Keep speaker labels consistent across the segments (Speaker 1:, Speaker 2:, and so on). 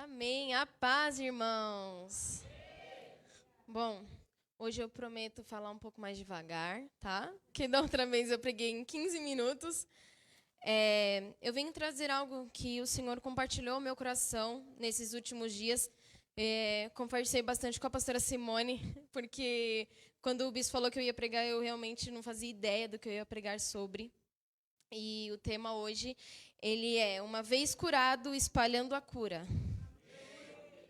Speaker 1: Amém. A paz, irmãos. Bom, hoje eu prometo falar um pouco mais devagar, tá? Que da outra vez eu preguei em 15 minutos. Eu venho trazer algo que o Senhor compartilhou no meu coração nesses últimos dias. Conversei bastante com a pastora Simone, porque quando o bispo falou que eu ia pregar, eu realmente não fazia ideia do que eu ia pregar sobre. E o tema hoje, ele é Uma vez curado, espalhando a cura.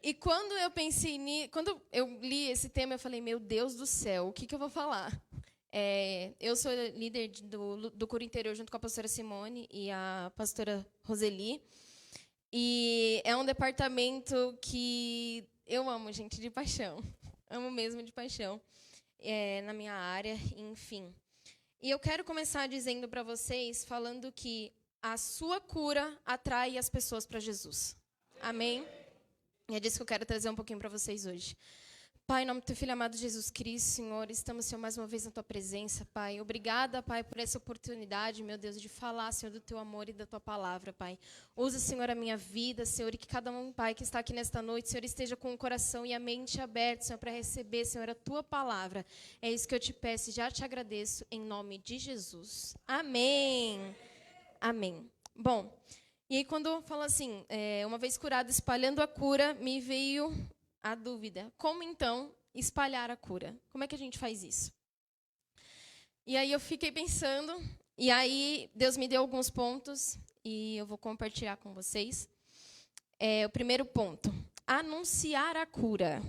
Speaker 1: E quando eu pensei quando eu li esse tema, eu falei, meu Deus do céu, o que eu vou falar? Eu sou líder do Cura Interior junto com a pastora Simone e a pastora Roseli. E é um departamento que eu amo, gente, de paixão. Amo mesmo de paixão. Na minha área, enfim. E eu quero começar dizendo para vocês, falando que a sua cura atrai as pessoas para Jesus. Amém? E é disso que eu quero trazer um pouquinho para vocês hoje. Pai, em nome do teu Filho amado Jesus Cristo, Senhor, estamos, Senhor, mais uma vez na tua presença, Pai. Obrigada, Pai, por essa oportunidade, meu Deus, de falar, Senhor, do teu amor e da tua palavra, Pai. Usa, Senhor, a minha vida, Senhor, e que cada um, Pai, que está aqui nesta noite, Senhor, esteja com o coração e a mente aberta, Senhor, para receber, Senhor, a tua palavra. É isso que eu te peço e já te agradeço, em nome de Jesus. Amém. Amém. Bom, e aí quando eu falo assim, uma vez curado, espalhando a cura, me veio a dúvida. Como, então, espalhar a cura? Como é que a gente faz isso? E aí eu fiquei pensando, e aí Deus me deu alguns pontos, e eu vou compartilhar com vocês. O primeiro ponto, anunciar a cura.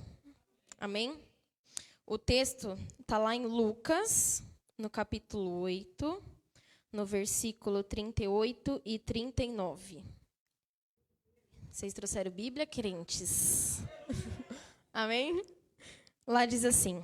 Speaker 1: Amém? O texto está lá em Lucas, no capítulo 8, no versículo 38 e 39. Vocês trouxeram Bíblia, crentes? Amém? Lá diz assim: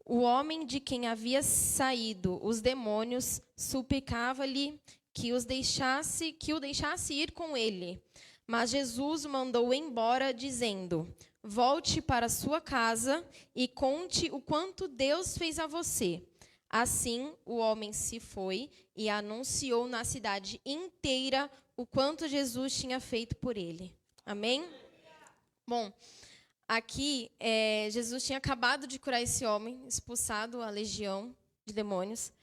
Speaker 1: o homem de quem havia saído os demônios suplicava-lhe que o deixasse ir com ele. Mas Jesus o mandou embora, dizendo: volte para sua casa e conte o quanto Deus fez a você. Assim, o homem se foi e anunciou na cidade inteira o quanto Jesus tinha feito por ele. Amém? Bom, aqui, Jesus tinha acabado de curar esse homem, expulsado a legião de demônios.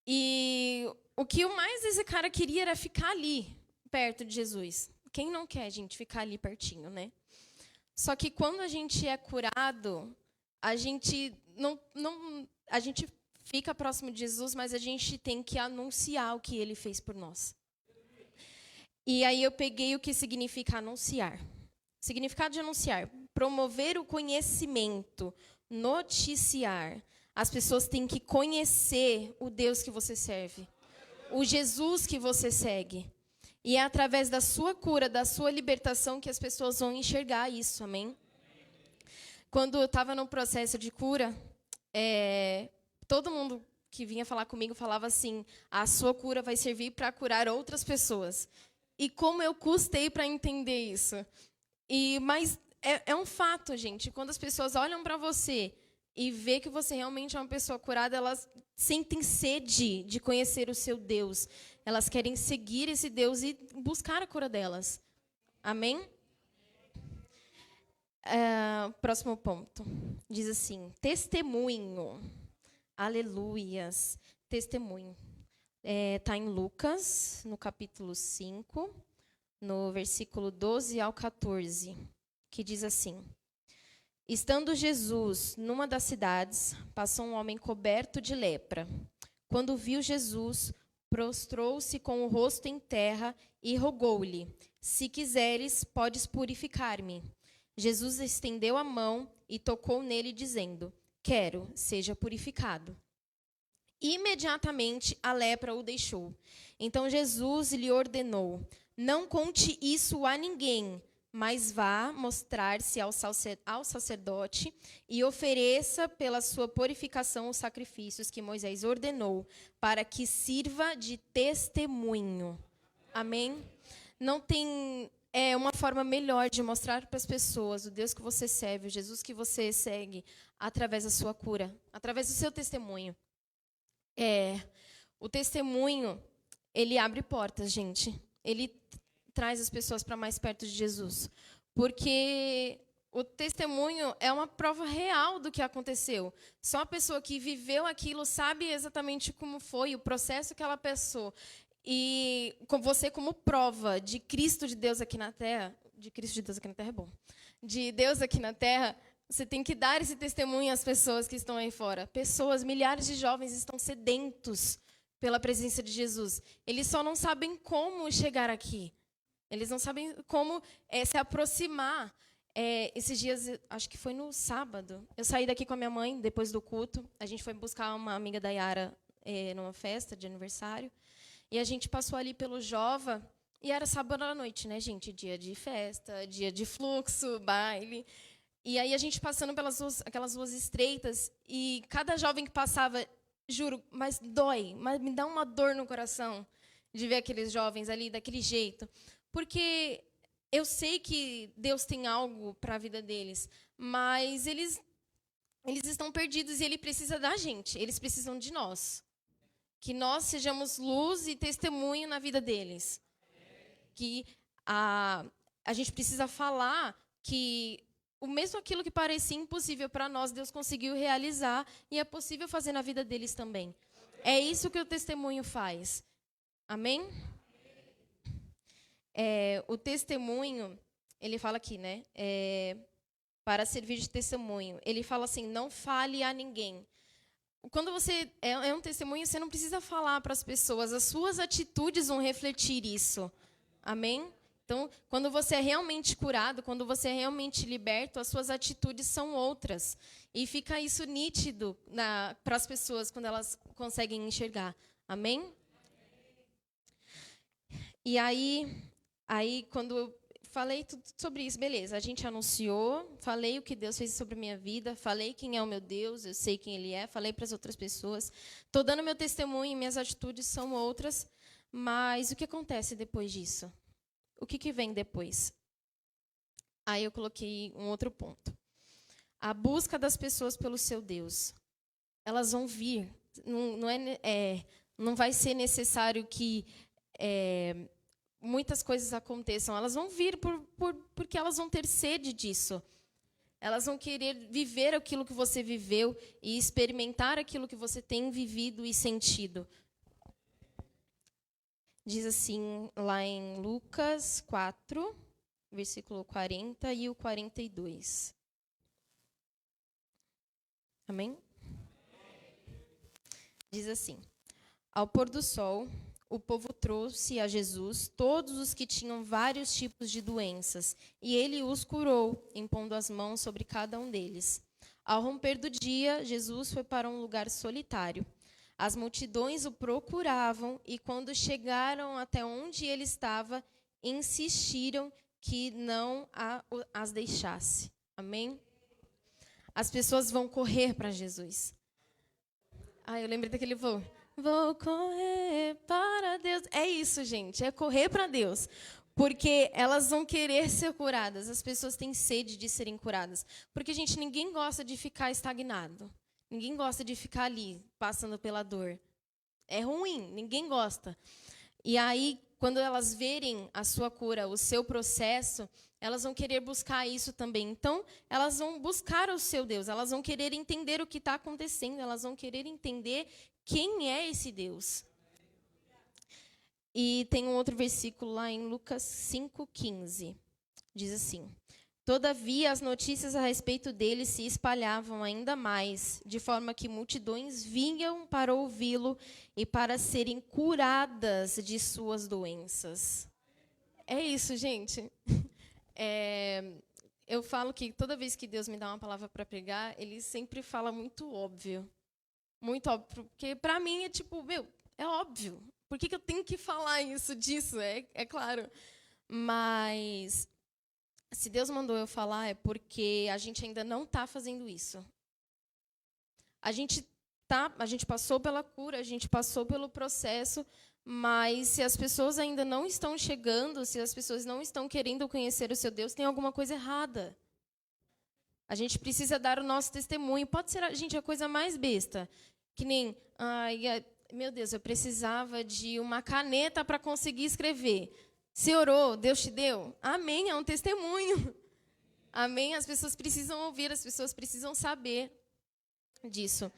Speaker 1: E o que mais esse cara queria era ficar ali, perto de Jesus. Quem não quer, gente, ficar ali pertinho, né? Só que quando a gente é curado, a gente a gente fica próximo de Jesus, mas a gente tem que anunciar o que ele fez por nós. E aí eu peguei o que significa anunciar. Significado de anunciar: promover o conhecimento, noticiar. As pessoas têm que conhecer o Deus que você serve, o Jesus que você segue. E é através da sua cura, da sua libertação, que as pessoas vão enxergar isso, amém? Quando eu estava no processo de cura, todo mundo que vinha falar comigo falava assim: a sua cura vai servir para curar outras pessoas. E como eu custei para entender isso. Mas é um fato, gente. Quando as pessoas olham para você e vê que você realmente é uma pessoa curada, elas sentem sede de conhecer o seu Deus. Elas querem seguir esse Deus e buscar a cura delas. Amém? Próximo ponto. Diz assim: testemunho. Aleluias. Testemunho. Está em Lucas, no capítulo 5. No versículo 12 ao 14, que diz assim: estando Jesus numa das cidades, passou um homem coberto de lepra. Quando viu Jesus, prostrou-se com o rosto em terra e rogou-lhe: se quiseres, podes purificar-me. Jesus estendeu a mão e tocou nele, dizendo: quero, seja purificado. Imediatamente a lepra o deixou. Então Jesus lhe ordenou: não conte isso a ninguém, mas vá mostrar-se ao sacerdote e ofereça pela sua purificação os sacrifícios que Moisés ordenou, para que sirva de testemunho. Amém? Não tem uma forma melhor de mostrar para as pessoas o Deus que você serve, o Jesus que você segue, através da sua cura, através do seu testemunho. O testemunho, ele abre portas, gente. Ele traz as pessoas para mais perto de Jesus. Porque o testemunho é uma prova real do que aconteceu. Só a pessoa que viveu aquilo sabe exatamente como foi, o processo que ela passou. E com você como prova de Cristo de Deus aqui na Terra, de Cristo de Deus aqui na Terra é bom, de Deus aqui na Terra, você tem que dar esse testemunho às pessoas que estão aí fora. Pessoas, milhares de jovens estão sedentos pela presença de Jesus. Eles só não sabem como chegar aqui. Eles não sabem como se aproximar. Esses dias, acho que foi no sábado, eu saí daqui com a minha mãe, depois do culto. A gente foi buscar uma amiga da Yara numa festa de aniversário. E a gente passou ali pelo Jova. E era sábado à noite, né, gente? Dia de festa, dia de fluxo, baile. E aí a gente passando pelas aquelas ruas estreitas. E cada jovem que passava, juro, mas dói, mas me dá uma dor no coração de ver aqueles jovens ali daquele jeito. Porque eu sei que Deus tem algo para a vida deles, mas eles estão perdidos e Ele precisa da gente, eles precisam de nós. Que nós sejamos luz e testemunho na vida deles. Que a gente precisa falar que o mesmo aquilo que parecia impossível para nós, Deus conseguiu realizar e é possível fazer na vida deles também. É isso que o testemunho faz. Amém? O testemunho, ele fala aqui, né? Para servir de testemunho. Ele fala assim, não fale a ninguém. Quando você é um testemunho, você não precisa falar para as pessoas. As suas atitudes vão refletir isso. Amém? Então, quando você é realmente curado, quando você é realmente liberto, as suas atitudes são outras. E fica isso nítido para as pessoas quando elas conseguem enxergar. Amém? E aí quando eu falei tudo sobre isso, beleza, a gente anunciou, falei o que Deus fez sobre a minha vida, falei quem é o meu Deus, eu sei quem Ele é, falei para as outras pessoas, estou dando meu testemunho e minhas atitudes são outras, mas o que acontece depois disso? O que vem depois? Aí eu coloquei um outro ponto. A busca das pessoas pelo seu Deus. Elas vão vir. Não vai ser necessário que muitas coisas aconteçam. Elas vão vir porque elas vão ter sede disso. Elas vão querer viver aquilo que você viveu e experimentar aquilo que você tem vivido e sentido. Diz assim, lá em Lucas 4, versículo 40 e o 42. Amém? Diz assim, ao pôr do sol, o povo trouxe a Jesus todos os que tinham vários tipos de doenças, e ele os curou, impondo as mãos sobre cada um deles. Ao romper do dia, Jesus foi para um lugar solitário. As multidões o procuravam, e quando chegaram até onde ele estava, insistiram que não as deixasse. Amém? As pessoas vão correr para Jesus. Eu lembrei daquele voo. Vou correr para Deus. É isso, gente. É correr para Deus. Porque elas vão querer ser curadas. As pessoas têm sede de serem curadas. Porque, gente, ninguém gosta de ficar estagnado. Ninguém gosta de ficar ali, passando pela dor. É ruim, ninguém gosta. E aí, quando elas verem a sua cura, o seu processo, elas vão querer buscar isso também. Então, elas vão buscar o seu Deus. Elas vão querer entender o que está acontecendo. Elas vão querer entender quem é esse Deus? E tem um outro versículo lá em Lucas 5,15. Diz assim, todavia as notícias a respeito dele se espalhavam ainda mais, de forma que multidões vinham para ouvi-lo e para serem curadas de suas doenças. É isso, gente. Eu falo que toda vez que Deus me dá uma palavra para pregar, Ele sempre fala muito óbvio. Muito óbvio, porque para mim é tipo, é óbvio. Por que eu tenho que falar disso? É claro. Mas se Deus mandou eu falar, é porque a gente ainda não está fazendo isso. A gente passou pela cura, a gente passou pelo processo, mas se as pessoas ainda não estão chegando, se as pessoas não estão querendo conhecer o seu Deus, tem alguma coisa errada. A gente precisa dar o nosso testemunho. Pode ser, a coisa mais besta. Que nem, meu Deus, eu precisava de uma caneta para conseguir escrever. Você orou, Deus te deu? Amém, é um testemunho. Amém? As pessoas precisam ouvir, as pessoas precisam saber disso.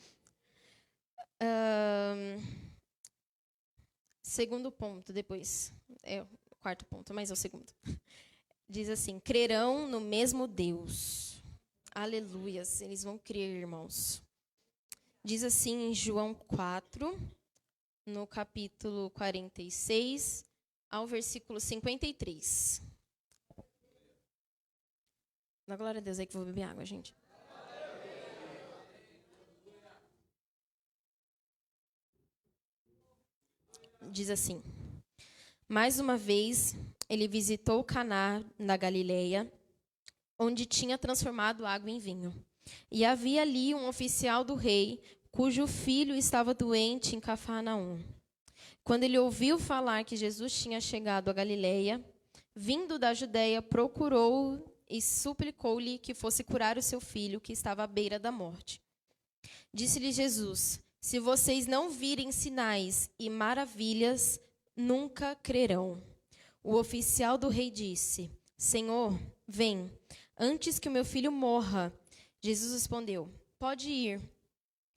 Speaker 1: Segundo ponto, depois. É o quarto ponto, mas é o segundo. Diz assim: crerão no mesmo Deus. Aleluias, eles vão crer, irmãos. Diz assim em João 4, no capítulo 46, ao versículo 53. Dá glória a Deus aí que eu vou beber água, gente. Diz assim: mais uma vez, ele visitou Caná da Galileia, onde tinha transformado água em vinho. E havia ali um oficial do rei, cujo filho estava doente em Cafarnaum. Quando ele ouviu falar que Jesus tinha chegado a Galileia, vindo da Judeia, procurou e suplicou-lhe que fosse curar o seu filho, que estava à beira da morte. Disse-lhe Jesus: se vocês não virem sinais e maravilhas, nunca crerão. O oficial do rei disse: Senhor, vem, antes que o meu filho morra. Jesus respondeu: pode ir,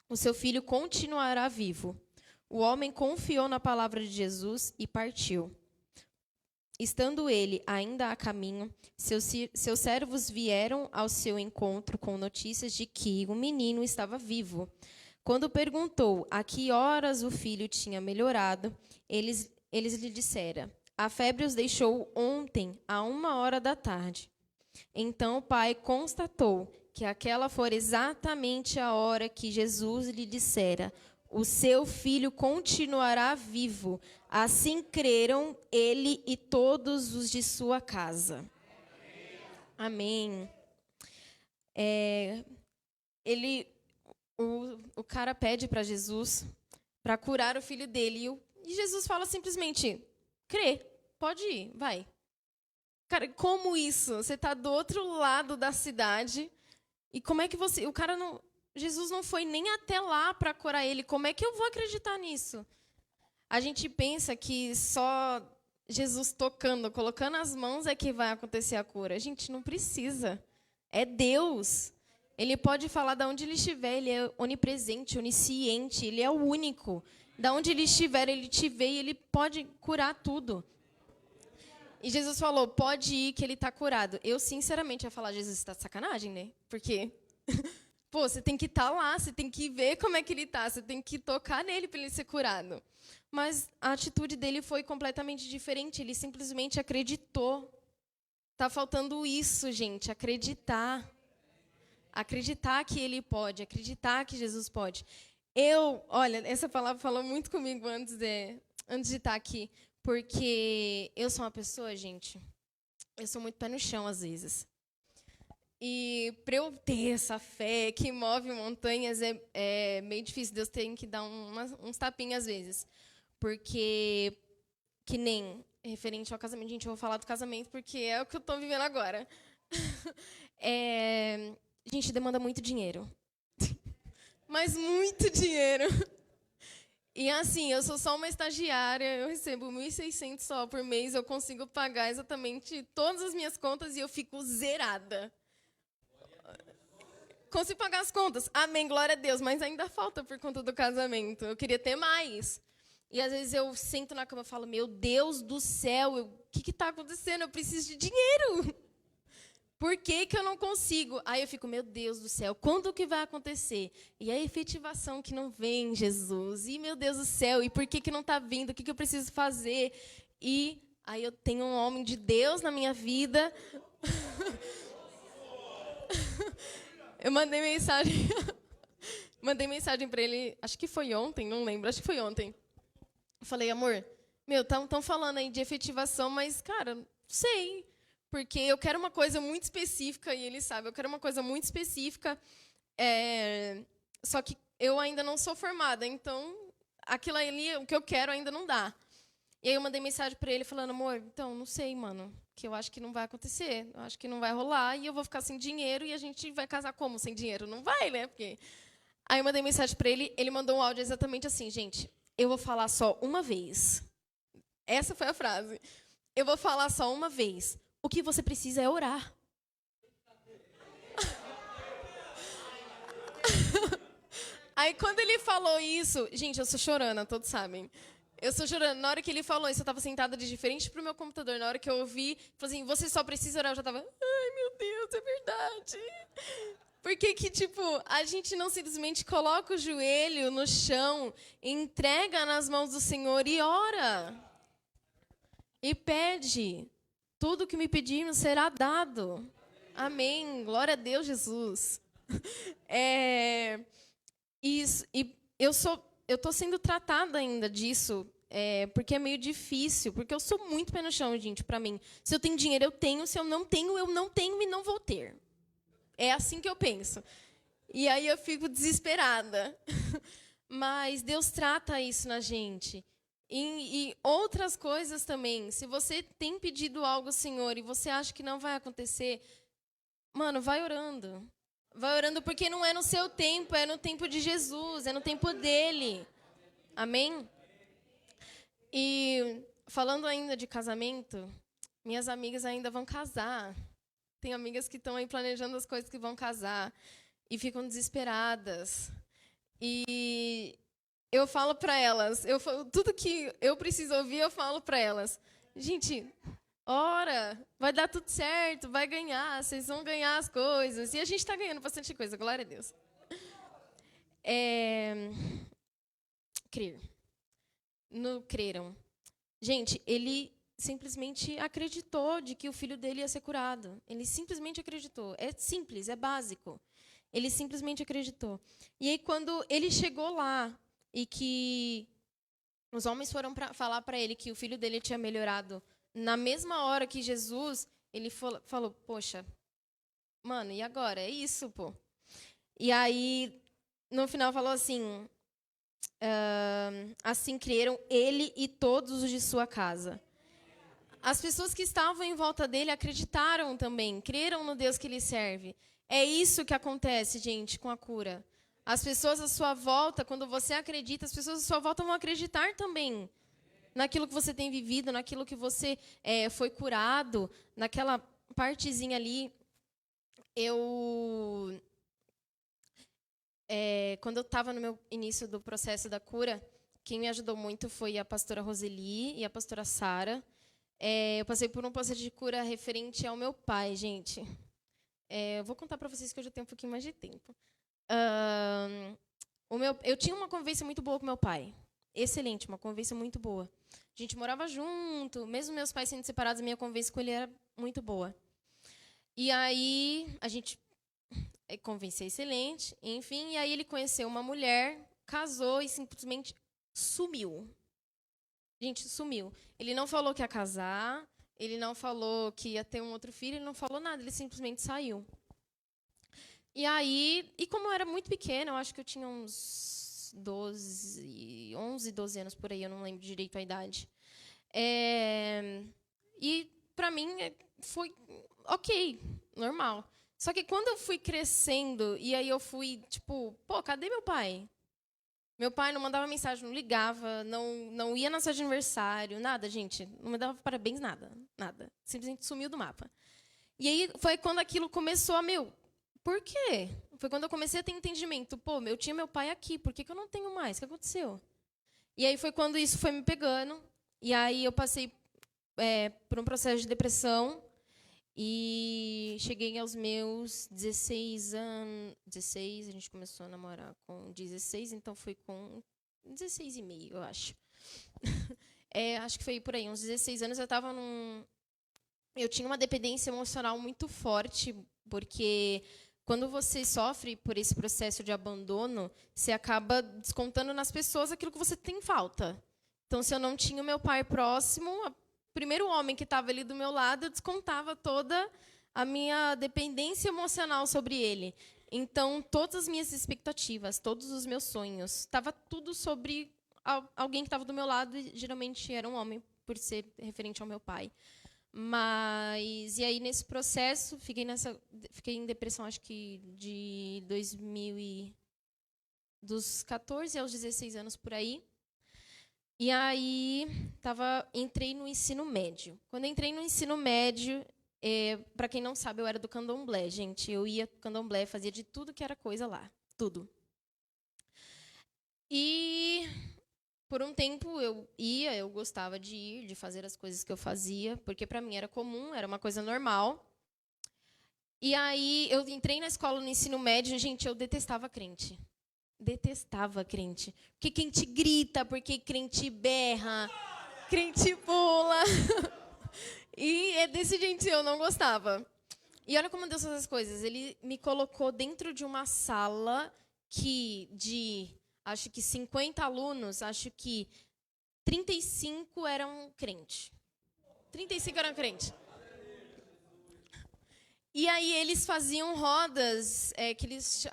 Speaker 1: o seu filho continuará vivo. O homem confiou na palavra de Jesus e partiu. Estando ele ainda a caminho, seus servos vieram ao seu encontro com notícias de que o menino estava vivo. Quando perguntou a que horas o filho tinha melhorado, eles lhe disseram: a febre os deixou ontem, à 1h Então o pai constatou que aquela fora exatamente a hora que Jesus lhe dissera: o seu filho continuará vivo. Assim creram ele e todos os de sua casa. Amém. O cara pede para Jesus para curar o filho dele. E Jesus fala simplesmente: crê, pode ir, vai. Cara, como isso? Você está do outro lado da cidade. E como é que você... Jesus não foi nem até lá para curar ele. Como é que eu vou acreditar nisso? A gente pensa que só Jesus tocando, colocando as mãos é que vai acontecer a cura. Gente, não precisa. É Deus. Ele pode falar de onde ele estiver. Ele é onipresente, onisciente. Ele é o único. De onde ele estiver, ele te vê e ele pode curar tudo. E Jesus falou: pode ir que ele está curado. Eu, sinceramente, ia falar: Jesus, está de sacanagem, né? Porque... Pô, você tem que estar lá, você tem que ver como é que ele está, você tem que tocar nele para ele ser curado. Mas a atitude dele foi completamente diferente, ele simplesmente acreditou. Está faltando isso, gente, acreditar. Acreditar que ele pode, acreditar que Jesus pode. Olha, essa palavra falou muito comigo antes de estar aqui, porque eu sou uma pessoa, gente, eu sou muito pé no chão às vezes. E para eu ter essa fé que move montanhas é meio difícil. Deus tem que dar uns tapinhas às vezes. Porque, que nem referente ao casamento, gente, eu vou falar do casamento porque é o que eu estou vivendo agora. Gente, demanda muito dinheiro. Mas muito dinheiro. E assim, eu sou só uma estagiária, eu recebo 1.600 só por mês, eu consigo pagar exatamente todas as minhas contas e eu fico zerada. Consigo pagar as contas. Amém, glória a Deus. Mas ainda falta por conta do casamento. Eu queria ter mais. E às vezes eu sento na cama e falo: meu Deus do céu, o que está acontecendo? Eu preciso de dinheiro. Por que eu não consigo? Aí eu fico: meu Deus do céu, quando que vai acontecer? E a efetivação que não vem, Jesus. E meu Deus do céu, e por que não está vindo? O que eu preciso fazer? E aí eu tenho um homem de Deus na minha vida. Eu mandei mensagem para ele, acho que foi ontem, não lembro, acho que foi ontem. Eu falei: amor, estão falando aí de efetivação, mas, cara, não sei, porque eu quero uma coisa muito específica, e ele sabe, eu quero uma coisa muito específica, só que eu ainda não sou formada, então, aquilo ali, o que eu quero ainda não dá. E aí eu mandei mensagem para ele falando: amor, então, não sei, mano, que eu acho que não vai acontecer, eu acho que não vai rolar, e eu vou ficar sem dinheiro, e a gente vai casar como sem dinheiro? Não vai, né? Porque... Aí eu mandei mensagem para ele, ele mandou um áudio exatamente assim: gente, eu vou falar só uma vez. Essa foi a frase. Eu vou falar só uma vez. O que você precisa é orar. Aí, quando ele falou isso... Gente, eu sou chorona, todos sabem. Eu sou chorando. Na hora que ele falou isso, eu estava sentada de frente pro meu computador. Na hora que eu ouvi, falou assim, você só precisa orar. Eu já estava, ai, meu Deus, é verdade. Porque que, tipo, a gente não simplesmente coloca o joelho no chão, entrega nas mãos do Senhor e ora. E pede. Tudo que me pedirmos será dado. Amém. Glória a Deus, Jesus. E eu estou sendo tratada ainda disso, porque é meio difícil, porque eu sou muito pé no chão, gente, para mim. Se eu tenho dinheiro, eu tenho. Se eu não tenho e não vou ter. É assim que eu penso. E aí eu fico desesperada. Mas Deus trata isso na gente. E outras coisas também. Se você tem pedido algo ao Senhor e você acha que não vai acontecer, mano, vai orando. Vai orando porque não é no seu tempo, é no tempo de Jesus, é no tempo dele. Amém? E falando ainda de casamento, minhas amigas ainda vão casar. Tem amigas que estão aí planejando as coisas que vão casar e ficam desesperadas. E eu falo para elas, tudo que eu preciso ouvir, eu falo para elas. Gente, ora, vai dar tudo certo, vai ganhar, vocês vão ganhar as coisas. E a gente está ganhando bastante coisa, glória a Deus. Crer. Não creram. Gente, ele simplesmente acreditou de que o filho dele ia ser curado. Ele simplesmente acreditou. É simples, é básico. Ele simplesmente acreditou. E aí, quando ele chegou lá e que os homens foram falar para ele que o filho dele tinha melhorado, na mesma hora que Jesus, ele falou, poxa, mano, e agora? É isso, pô. E aí, no final, falou assim, assim creram ele e todos os de sua casa. As pessoas que estavam em volta dele acreditaram também, creram no Deus que ele serve. É isso que acontece, gente, com a cura. As pessoas à sua volta, quando você acredita, as pessoas à sua volta vão acreditar também naquilo que você tem vivido, naquilo que você foi curado, naquela partezinha ali. Quando eu estava no meu início do processo da cura, quem me ajudou muito foi a pastora Roseli e a pastora Sara. Eu passei por um processo de cura referente ao meu pai, gente. Eu vou contar para vocês que eu já tenho um pouquinho mais de tempo. Eu tinha uma convivência muito boa com meu pai. Excelente, uma convivência muito boa. A gente morava junto, mesmo meus pais sendo separados, a minha convivência com ele era muito boa. E aí, a gente convivência excelente, enfim, e aí ele conheceu uma mulher, casou e simplesmente sumiu. Gente, sumiu. Ele não falou que ia casar, ele não falou que ia ter um outro filho, ele não falou nada, ele simplesmente saiu. E aí, e como eu era muito pequena, eu acho que eu tinha uns 11, 12 anos por aí, eu não lembro direito a idade. E para mim foi ok, normal. Só que quando eu fui crescendo, e aí eu fui, tipo, pô, cadê meu pai? Meu pai não mandava mensagem, não ligava, não ia no seu aniversário, nada, gente. Não me dava parabéns, nada. Simplesmente sumiu do mapa. E aí foi quando aquilo começou a, por quê? Foi quando eu comecei a ter entendimento. Pô, eu tinha meu pai aqui, por que eu não tenho mais? O que aconteceu? E aí foi quando isso foi me pegando. E aí eu passei por um processo de depressão. E cheguei aos meus 16 anos. 16, a gente começou a namorar com 16, então foi com 16 e meio, eu acho. Acho que foi por aí, uns 16 anos eu tinha uma dependência emocional muito forte, porque quando você sofre por esse processo de abandono, você acaba descontando nas pessoas aquilo que você tem falta. Então, se eu não tinha o meu pai próximo, primeiro homem que estava ali do meu lado, eu descontava toda a minha dependência emocional sobre ele. Então, todas as minhas expectativas, todos os meus sonhos, estava tudo sobre alguém que estava do meu lado, e geralmente era um homem, por ser referente ao meu pai. E aí, nesse processo, fiquei em depressão, acho que de dos 14 aos 16 anos, por aí. E aí, entrei no ensino médio. Quando entrei no ensino médio, para quem não sabe, eu era do candomblé, gente. Eu ia pro candomblé, fazia de tudo que era coisa lá. Tudo. E por um tempo eu gostava de ir, de fazer as coisas que eu fazia, porque para mim era comum, era uma coisa normal. E aí eu entrei na escola no ensino médio, gente, eu detestava crente. Detestava crente. Porque crente grita, porque crente berra, crente pula. E é desse jeito eu não gostava. E olha como Deus faz as coisas. Ele me colocou dentro de uma sala acho que 50 alunos, acho que 35 eram crente. 35 eram crente. E aí eles faziam rodas, que eles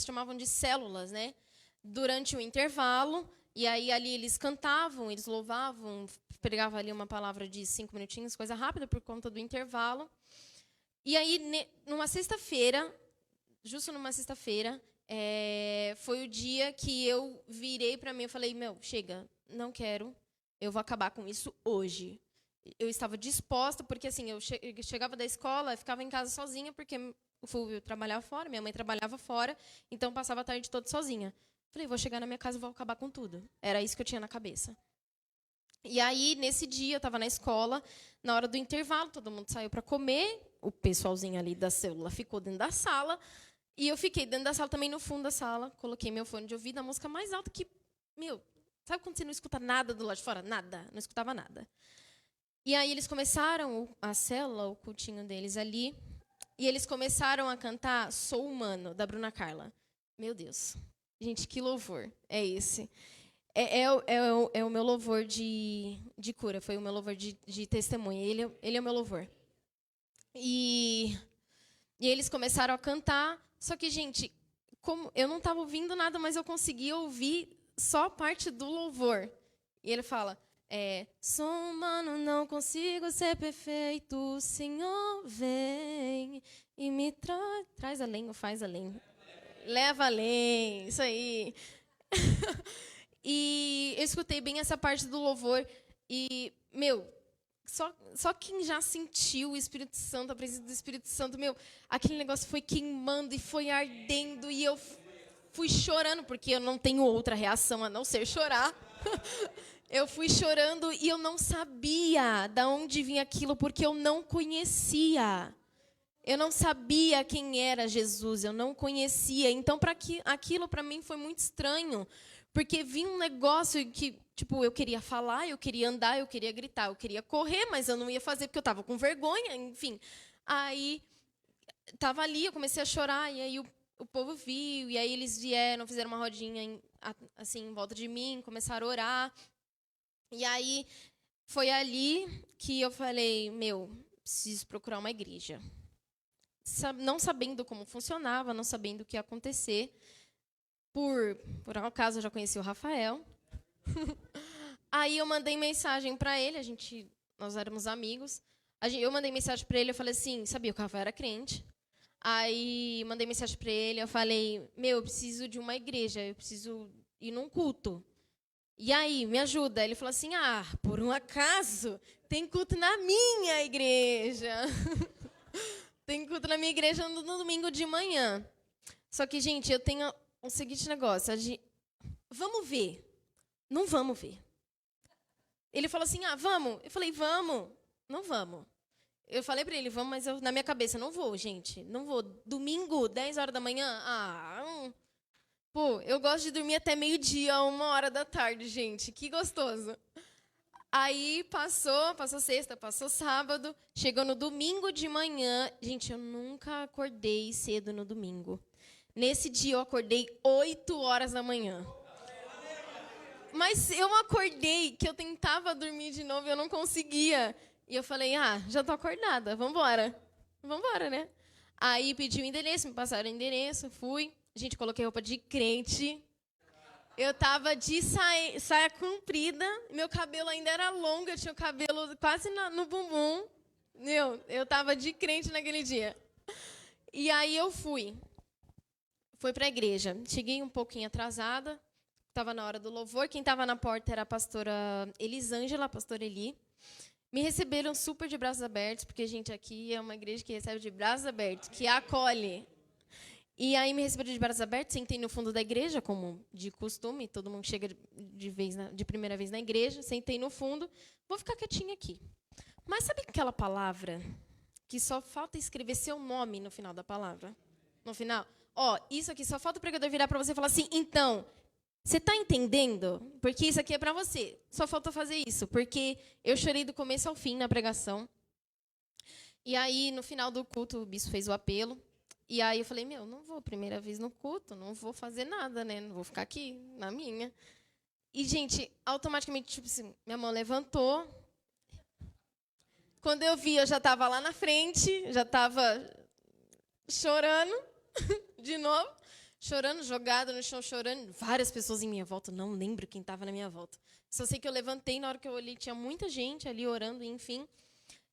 Speaker 1: chamavam de células, né? Durante o intervalo. E aí ali eles cantavam, eles louvavam, pregava ali uma palavra de 5 minutinhos, coisa rápida por conta do intervalo. E aí, numa sexta-feira, justo numa sexta-feira, foi o dia que eu virei para mim e falei, chega, não quero, eu vou acabar com isso hoje. Eu estava disposta, porque assim, eu chegava da escola, ficava em casa sozinha, porque o Fulvio trabalhava fora, minha mãe trabalhava fora, então passava a tarde toda sozinha. Falei, vou chegar na minha casa e vou acabar com tudo. Era isso que eu tinha na cabeça. E aí, nesse dia, eu estava na escola, na hora do intervalo, todo mundo saiu para comer, o pessoalzinho ali da célula ficou dentro da sala, e eu fiquei dentro da sala também, no fundo da sala, coloquei meu fone de ouvido, a música mais alta que, sabe quando você não escuta nada do lado de fora? Nada, não escutava nada. E aí eles começaram, a célula, o cultinho deles ali, e eles começaram a cantar Sou Humano, da Bruna Carla. Meu Deus, gente, que louvor é esse? É o meu louvor de cura, foi o meu louvor de testemunha. Ele é o meu louvor. E eles começaram a cantar, só que, gente, como eu não estava ouvindo nada, mas eu conseguia ouvir só parte do louvor. E ele fala, sou humano, não consigo ser perfeito, Senhor, vem e me traz além ou faz além. Leva além, isso aí. E eu escutei bem essa parte do louvor e, só quem já sentiu o Espírito Santo, a presença do Espírito Santo, aquele negócio foi queimando e foi ardendo e eu fui chorando, porque eu não tenho outra reação a não ser chorar. Eu fui chorando e eu não sabia de onde vinha aquilo, porque eu não conhecia. Eu não sabia quem era Jesus, eu não conhecia. Então, aquilo para mim foi muito estranho, porque vinha um negócio que, tipo, eu queria falar, eu queria andar, eu queria gritar, eu queria correr, mas eu não ia fazer porque eu estava com vergonha, enfim. Aí, estava ali, eu comecei a chorar, e aí o povo viu, e aí eles vieram, fizeram uma rodinha assim, em volta de mim, começaram a orar. E aí, foi ali que eu falei, preciso procurar uma igreja. Não sabendo como funcionava, não sabendo o que ia acontecer. Por acaso, eu já conheci o Rafael. Aí eu mandei mensagem para ele, nós éramos amigos. Eu mandei mensagem para ele, eu falei assim, sabia que o Rafael era crente. Aí mandei mensagem para ele, eu falei, eu preciso de uma igreja, eu preciso ir num culto. E aí, me ajuda. Ele falou assim, por um acaso, tem culto na minha igreja. Tem culto na minha igreja no domingo de manhã. Só que, gente, eu tenho o seguinte negócio. Vamos ver. Não vamos ver. Ele falou assim, vamos. Eu falei, vamos. Não vamos. Eu falei para ele, vamos, mas na minha cabeça, não vou, gente. Não vou. Domingo, 10 horas da manhã? Pô, eu gosto de dormir até meio-dia, 1h da tarde, gente. Que gostoso. Aí passou sexta, passou sábado, chegou no domingo de manhã. Gente, eu nunca acordei cedo no domingo. Nesse dia eu acordei 8 horas da manhã. Mas eu acordei, que eu tentava dormir de novo e eu não conseguia. E eu falei, já tô acordada, vambora. Vambora, né? Aí pedi o endereço, me passaram o endereço, fui. Gente, coloquei roupa de crente. Eu tava de saia comprida, meu cabelo ainda era longo, eu tinha o cabelo quase no bumbum. Eu tava de crente naquele dia. E aí eu fui para a igreja. Cheguei um pouquinho atrasada, estava na hora do louvor. Quem estava na porta era a pastora Elisângela, a pastora Eli. Me receberam super de braços abertos, porque, gente, aqui é uma igreja que recebe de braços abertos, que acolhe. E aí me receberam de braços abertos, sentei no fundo da igreja, como de costume, todo mundo chega de primeira vez na igreja, sentei no fundo, vou ficar quietinha aqui. Mas sabe aquela palavra que só falta escrever seu nome no final da palavra? No final? Ó, isso aqui, só falta o pregador virar para você e falar assim, então, você está entendendo? Porque isso aqui é para você. Só falta fazer isso, porque eu chorei do começo ao fim na pregação. E aí, no final do culto, o bispo fez o apelo. E aí eu falei, não vou primeira vez no culto, não vou fazer nada, né? Não vou ficar aqui, na minha. E, gente, automaticamente, tipo assim, minha mão levantou. Quando eu vi, eu já estava lá na frente, já estava chorando, de novo. Chorando, jogada no chão, chorando. Várias pessoas em minha volta, não lembro quem estava na minha volta. Só sei que eu levantei, na hora que eu olhei, tinha muita gente ali orando, enfim.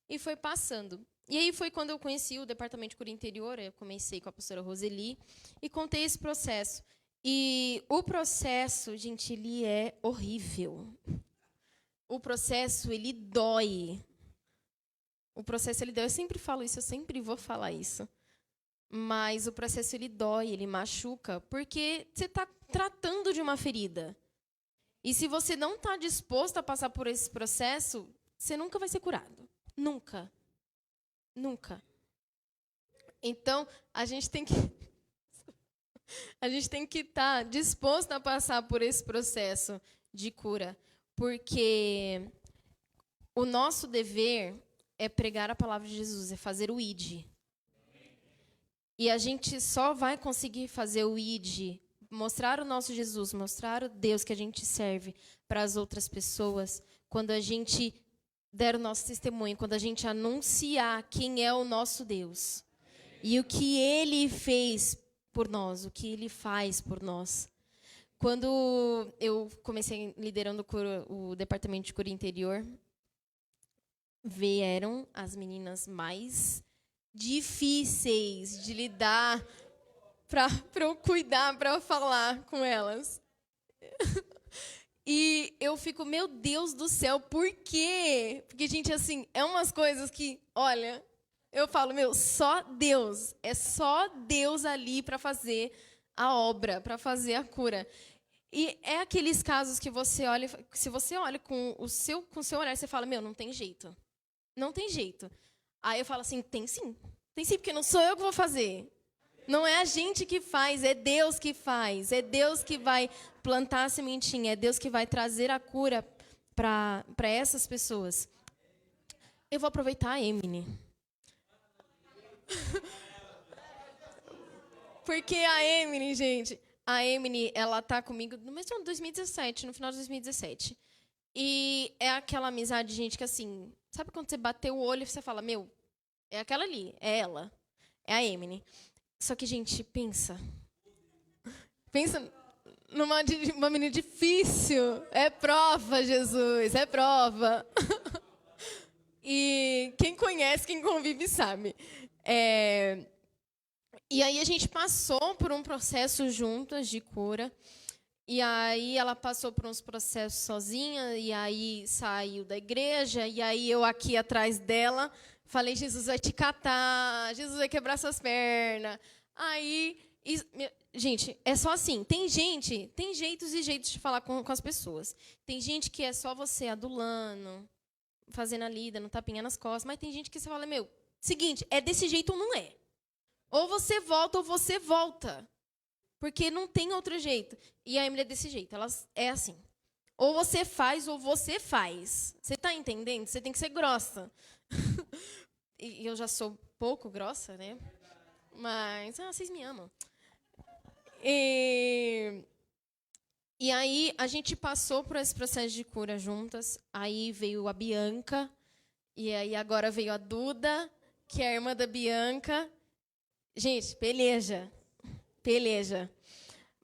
Speaker 1: E foi passando. E aí foi quando eu conheci o Departamento de Cura Interior, eu comecei com a pastora Roseli, e contei esse processo. E o processo, gente, ele é horrível. O processo, ele dói. O processo, ele dói. Eu sempre falo isso, eu sempre vou falar isso. Mas o processo, ele dói, ele machuca, porque você está tratando de uma ferida. E se você não está disposto a passar por esse processo, você nunca vai ser curado. Nunca. Nunca. Então, a gente tem que estar disposto a passar por esse processo de cura, porque o nosso dever é pregar a palavra de Jesus, é fazer o ID. E a gente só vai conseguir fazer o ID, mostrar o nosso Jesus, mostrar o Deus que a gente serve para as outras pessoas, quando a gente der o nosso testemunho, quando a gente anunciar quem é o nosso Deus. E o que Ele fez por nós, o que Ele faz por nós. Quando eu comecei liderando o Departamento de Cura Interior, vieram as meninas mais difíceis de lidar, para eu cuidar, para eu falar com elas. E eu fico, meu Deus do céu, por quê? Porque, gente, assim, é umas coisas que, olha, eu falo, só Deus. É só Deus ali para fazer a obra, para fazer a cura. E é aqueles casos que você olha, se você olha com o seu olhar, você fala, não tem jeito. Não tem jeito. Aí eu falo assim, tem sim. Tem sim, porque não sou eu que vou fazer. Não é a gente que faz, é Deus que faz. É Deus que vai plantar a sementinha, é Deus que vai trazer a cura para essas pessoas. Eu vou aproveitar a Emily. Porque a Emily, gente, ela tá comigo no mês de 2017, no final de 2017. E é aquela amizade, gente, que assim, sabe quando você bateu o olho e você fala, é aquela ali, é ela, é a Emily. Só que, gente, pensa numa menina difícil. É prova, Jesus, é prova. E quem conhece, quem convive, sabe. E aí a gente passou por um processo juntas de cura. E aí ela passou por uns processos sozinha, e aí saiu da igreja, e aí eu aqui atrás dela, falei, Jesus vai te catar, Jesus vai quebrar suas pernas. Aí, gente, é só assim, tem jeitos e jeitos de falar com as pessoas. Tem gente que é só você adulando, fazendo a lida, no tapinha nas costas, mas tem gente que você fala, seguinte, é desse jeito ou não é. Ou você volta ou você volta. Porque não tem outro jeito. E a Emily é desse jeito, ela é assim. Ou você faz ou você faz. Você está entendendo? Você tem que ser grossa. E eu já sou pouco grossa, né? Mas, vocês me amam. E aí, a gente passou por esse processo de cura juntas. Aí veio a Bianca. E aí, agora veio a Duda, que é a irmã da Bianca. Gente, peleja.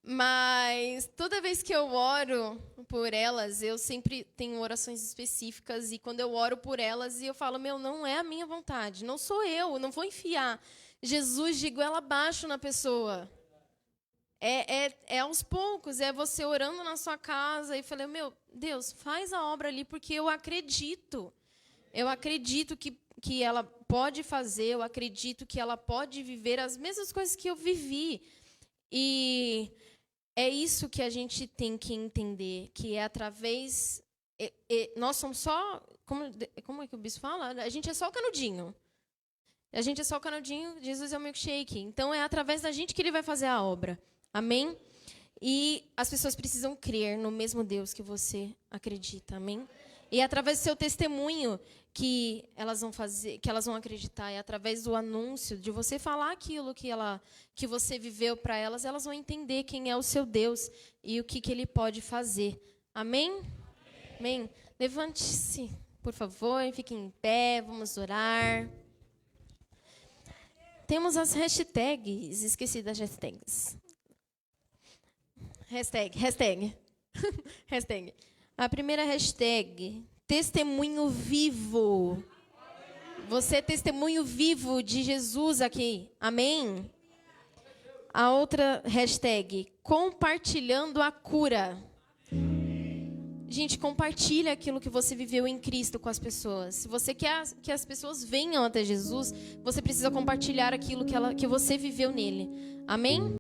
Speaker 1: Mas toda vez que eu oro por elas, eu sempre tenho orações específicas. E quando eu oro por elas, eu falo, não é a minha vontade. Não sou eu não vou enfiar Jesus de goela abaixo na pessoa. É aos poucos, é você orando na sua casa e falando, Deus, faz a obra ali, porque eu acredito. Eu acredito que que ela pode fazer, eu acredito que ela pode viver as mesmas coisas que eu vivi. E é isso que a gente tem que entender, que é através... nós somos só... Como é que o bispo fala? A gente é só o canudinho. A gente é só o canudinho, Jesus é o milkshake. Então, é através da gente que ele vai fazer a obra. Amém? E as pessoas precisam crer no mesmo Deus que você acredita. Amém? E é através do seu testemunho que elas vão fazer, que elas vão acreditar. É através do anúncio, de você falar aquilo que você viveu para elas, elas vão entender quem é o seu Deus e o que ele pode fazer. Amém? Amém? Levante-se, por favor, fique em pé, vamos orar. Temos as hashtags. Esqueci das hashtags. Hashtag. Hashtag. A primeira hashtag, testemunho vivo. Você é testemunho vivo de Jesus aqui. Amém? A outra hashtag, compartilhando a cura. Gente, compartilha aquilo que você viveu em Cristo com as pessoas. Se você quer que as pessoas venham até Jesus, você precisa compartilhar aquilo que você viveu nele. Amém?